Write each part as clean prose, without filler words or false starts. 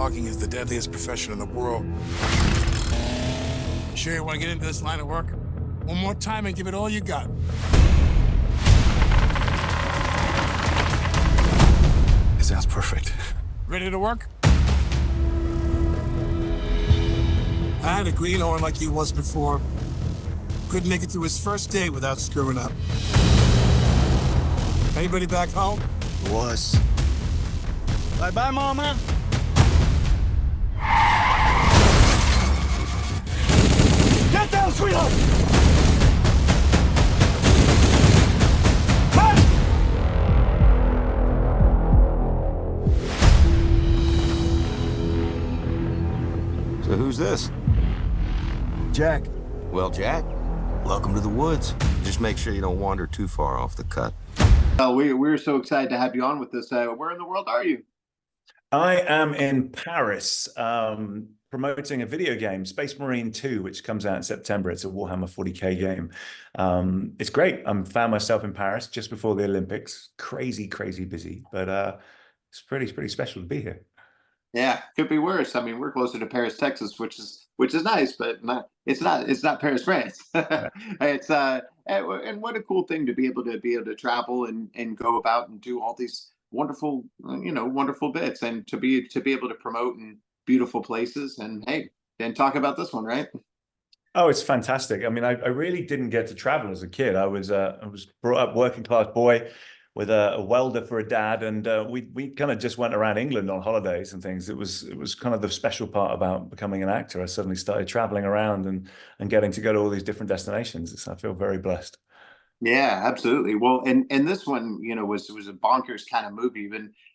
logging is the deadliest profession in the world. Sure you want to get into this line of work? One more time and give it all you got. It sounds perfect. Ready to work? I had a greenhorn like he was before. Couldn't make it through his first day without screwing up. Anybody back home? Was. Bye-bye, Mama. Get down, sweetheart! Run! So who's this? Jack. Well, Jack, welcome to the woods. Just make sure you don't wander too far off the cut. We're so excited to have you on with us. Where in the world are you? I am in Paris, promoting a video game, Space Marine 2, which comes out in September. It's a Warhammer 40K game. It's great. I found myself in Paris just before the Olympics. Crazy, crazy busy, but it's pretty special to be here. Yeah, could be worse. I mean, we're closer to Paris, Texas, which is nice, but it's not Paris, France. It's and what a cool thing to be able to travel and go about and do all these wonderful wonderful bits, and to be able to promote in beautiful places. And hey, then talk about this one, right? Oh, it's fantastic. I mean, I really didn't get to travel as a kid. I was brought up working class boy with a welder for a dad, and we kind of just went around England on holidays and things. It was kind of the special part about becoming an actor. I suddenly started traveling around and getting to go to all these different destinations. I feel very blessed. Yeah, absolutely. Well, and this one, was a bonkers kind of movie,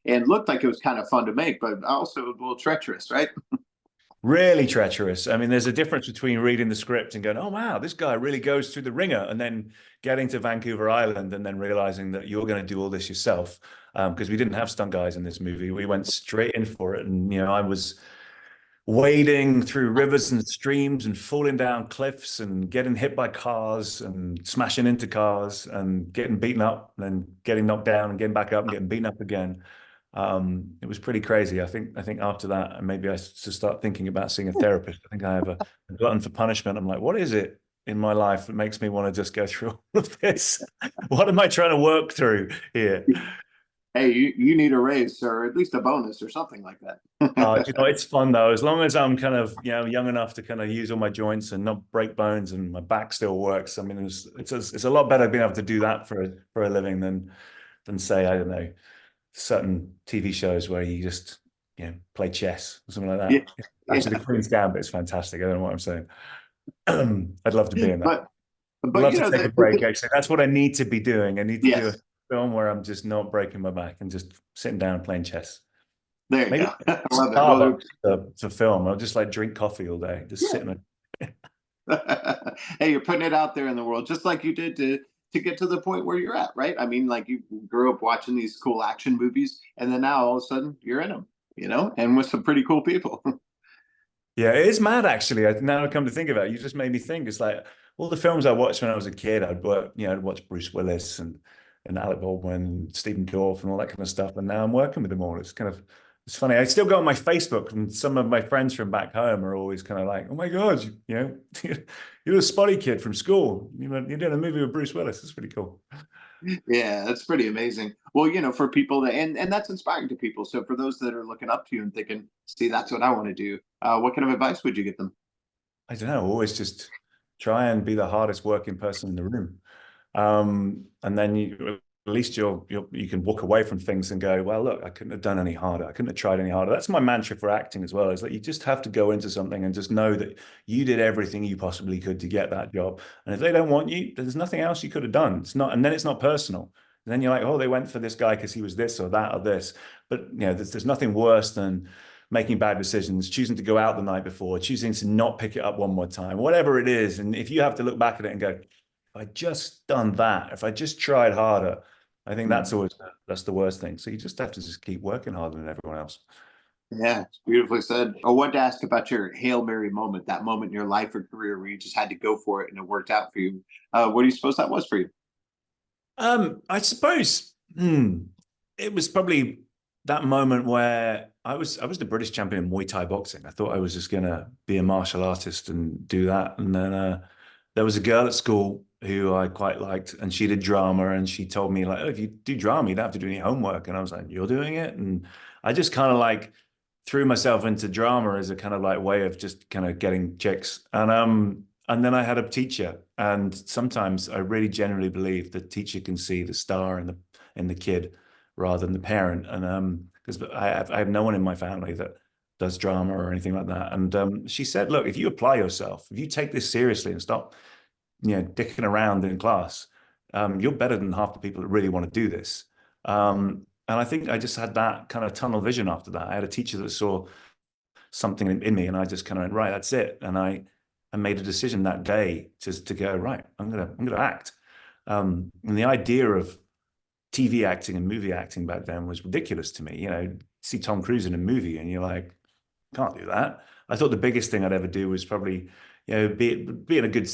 and looked like it was kind of fun to make, but also a little treacherous, right? Really treacherous. I mean, there's a difference between reading the script and going, oh, wow, this guy really goes through the ringer, and then getting to Vancouver Island and then realizing that you're going to do all this yourself. Because we didn't have stunt guys in this movie. We went straight in for it. And, I was wading through rivers and streams and falling down cliffs and getting hit by cars and smashing into cars and getting beaten up and then getting knocked down and getting back up and getting beaten up again. It was pretty crazy. I think after that, maybe I should start thinking about seeing a therapist. I think I have a glutton for punishment. I'm like, what is it in my life that makes me want to just go through all of this? What am I trying to work through here? Hey, you need a raise, or at least a bonus or something like that. It's fun though. As long as I'm kind of young enough to kind of use all my joints and not break bones and my back still works. I mean, it's a lot better being able to do that for a living than say, I don't know, certain TV shows where you just play chess or something like that. Yeah. Actually, the Queen's Gambit is fantastic. I don't know what I'm saying. I'd love to be in that. But I'd love to take a break. Actually, that's what I need to be doing. I need to do a film where I'm just not breaking my back and just sitting down and playing chess. There you Maybe go. I love it. Starbucks to film. I'll just like drink coffee all day, just sitting. Hey, you're putting it out there in the world, just like you did to get to the point where you're at, right? I mean, like, you grew up watching these cool action movies, and then now all of a sudden you're in them, and with some pretty cool people. Yeah, it is mad actually. Now I come to think about it, you just made me think. It's like all the films I watched when I was a kid. I'd watch Bruce Willis and Alec Baldwin, Stephen Dorff, and all that kind of stuff. And now I'm working with them all. It's funny. I still go on my Facebook, and some of my friends from back home are always kind of like, "Oh my God, you're a spotty kid from school. You're doing a movie with Bruce Willis. It's pretty cool." Yeah, that's pretty amazing. Well, for people that, and that's inspiring to people. So for those that are looking up to you and thinking, "See, that's what I want to do," what kind of advice would you give them? I don't know. Always just try and be the hardest working person in the room, and then at least you can walk away from things and go, well, look, I couldn't have done any harder. I couldn't have tried any harder. That's my mantra for acting as well, is that you just have to go into something and just know that you did everything you possibly could to get that job. And if they don't want you, there's nothing else you could have done. And then it's not personal. And then you're like, oh, they went for this guy because he was this or that or this. But there's nothing worse than making bad decisions, choosing to go out the night before, choosing to not pick it up one more time, whatever it is. And if you have to look back at it and go, if I just done that, if I just tried harder, I think that's the worst thing. So you just have to just keep working harder than everyone else. Yeah, it's beautifully said. I wanted to ask about your Hail Mary moment, that moment in your life or career where you just had to go for it and it worked out for you. What do you suppose that was for you? I suppose it was probably that moment where I was the British champion in Muay Thai boxing. I thought I was just gonna be a martial artist and do that. And then there was a girl at school who I quite liked, and she did drama, and she told me like, oh, if you do drama, you don't have to do any homework. And I was like, you're doing it? And I just kind of like threw myself into drama as a kind of like way of just kind of getting chicks. And then I had a teacher, and sometimes I really genuinely believe the teacher can see the star in the kid rather than the parent. And because I have no one in my family that does drama or anything like that. And she said, look, if you apply yourself, if you take this seriously and stop, dicking around in class, you're better than half the people that really want to do this. And I think I just had that kind of tunnel vision after that. I had a teacher that saw something in me, and I just kind of went, right, that's it. And I made a decision that day to go, right, I'm gonna act. And the idea of TV acting and movie acting back then was ridiculous to me. See Tom Cruise in a movie and you're like, can't do that. I thought the biggest thing I'd ever do was probably, be in a good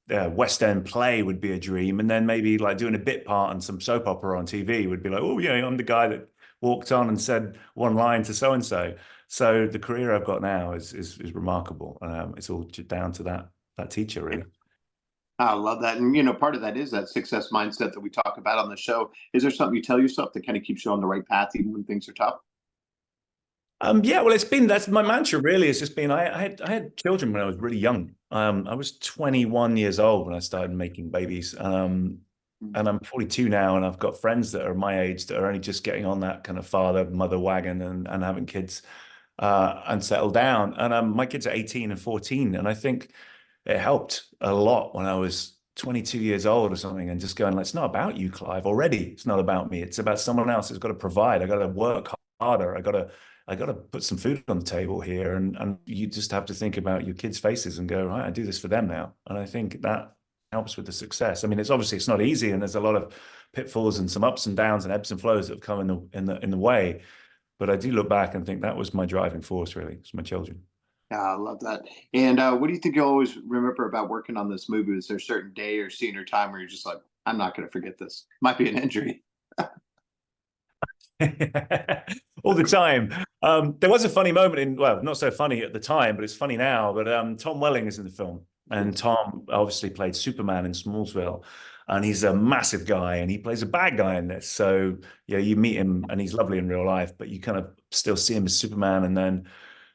West End play would be a dream. And then maybe like doing a bit part in some soap opera on TV would be like, oh, yeah, I'm the guy that walked on and said one line to so-and-so. So the career I've got now is remarkable. It's all down to that teacher, really. I love that. And, part of that is that success mindset that we talk about on the show. Is there something you tell yourself that kind of keeps you on the right path, even when things are tough? Yeah, well, that's my mantra, really. It's just been, I had children when I was really young. I was 21 years old when I started making babies. And I'm 42 now, and I've got friends that are my age that are only just getting on that kind of father, mother wagon and having kids and settle down. And my kids are 18 and 14. And I think it helped a lot when I was 22 years old or something, and just going, like, it's not about you, Clive. Already, it's not about me. It's about someone else who's got to provide. I got to work harder. I got to put some food on the table here. And you just have to think about your kids' faces and go, right, I do this for them now. And I think that helps with the success. I mean, it's not easy, and there's a lot of pitfalls and some ups and downs and ebbs and flows that have come in the way. But I do look back and think that was my driving force, really. It's my children. Yeah, I love that. And what do you think you'll always remember about working on this movie? Is there a certain day or scene or time where you're just like, I'm not going to forget this? Might be an injury. All the time. There was a funny moment well, not so funny at the time, but it's funny now. But Tom Welling is in the film, and Tom obviously played Superman in Smallville, and he's a massive guy, and he plays a bad guy in this. So yeah, you meet him, and he's lovely in real life, but you kind of still see him as Superman. And then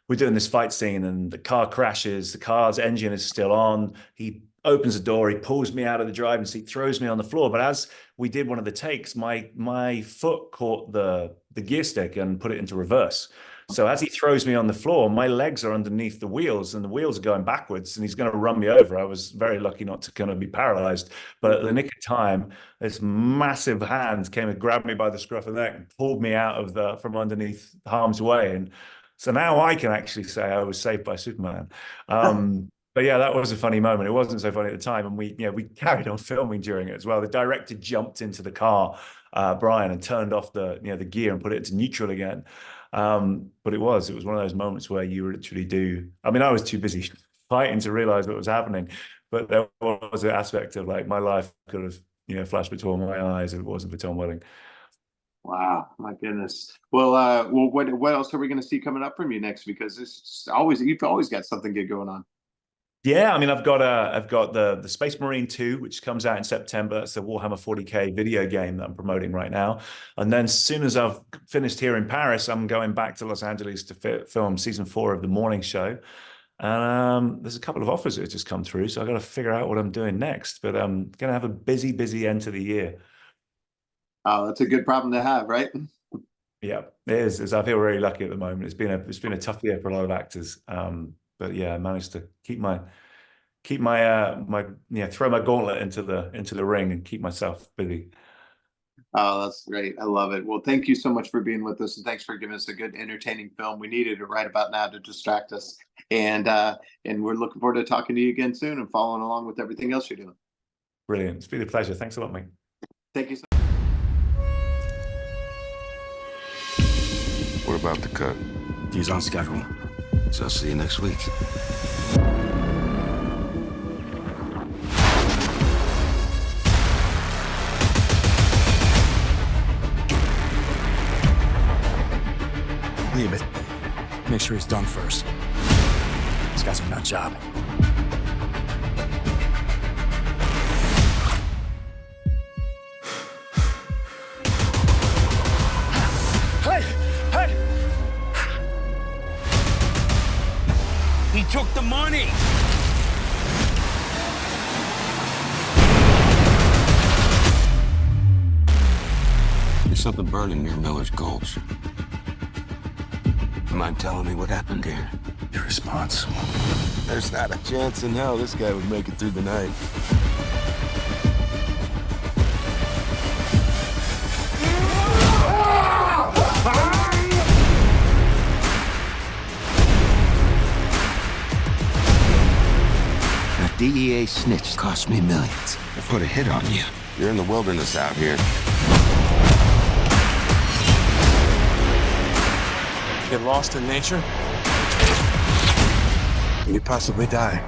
we're doing this fight scene, and the car crashes. The car's engine is still on. He opens the door. He pulls me out of the driving seat, throws me on the floor. But as we did one of the takes, my foot caught the gear stick and put it into reverse. So as he throws me on the floor, my legs are underneath the wheels, and the wheels are going backwards, and he's going to run me over. I was very lucky not to kind of be paralyzed. But at the nick of time, this massive hand came and grabbed me by the scruff of the neck and pulled me out from underneath harm's way. And so now I can actually say I was saved by Superman. But yeah, that was a funny moment. It wasn't so funny at the time, and we carried on filming during it as well. The director jumped into the car, Brian, and turned off the gear and put it into neutral again. But it was one of those moments where you literally do. I mean, I was too busy fighting to realize what was happening, but there was an aspect of like my life could have flashed before my eyes if it wasn't for Tom Welling. Wow, my goodness. Well, what else are we going to see coming up from you next? Because you've always got something good going on. Yeah, I mean, I've got the Space Marine 2, which comes out in September. It's the Warhammer 40K video game that I'm promoting right now. And then as soon as I've finished here in Paris, I'm going back to Los Angeles to film season 4 of The Morning Show. And there's a couple of offers that have just come through, so I've got to figure out what I'm doing next. But I'm going to have a busy end to the year. Oh, that's a good problem to have, right? Yeah, it is. I feel really lucky at the moment. It's been a tough year for a lot of actors. But yeah, I managed to throw my gauntlet into the ring and keep myself busy. Oh, that's great. I love it. Well, thank you so much for being with us, and thanks for giving us a good, entertaining film. We needed it right about now to distract us. And we're looking forward to talking to you again soon and following along with everything else you're doing. Brilliant. It's been a pleasure. Thanks a lot, mate. Thank you so much. What about the cut? He's on schedule. So I'll see you next week. Leave it. Make sure he's done first. This guy's a nut job. Hey! Hey! He took the money! There's something burning near Miller's Gulch. You mind telling me what happened here? Irresponsible. There's not a chance in hell this guy would make it through the night. That DEA snitch cost me millions. I put a hit on you. You're in the wilderness out here. Get lost in nature, and you possibly die.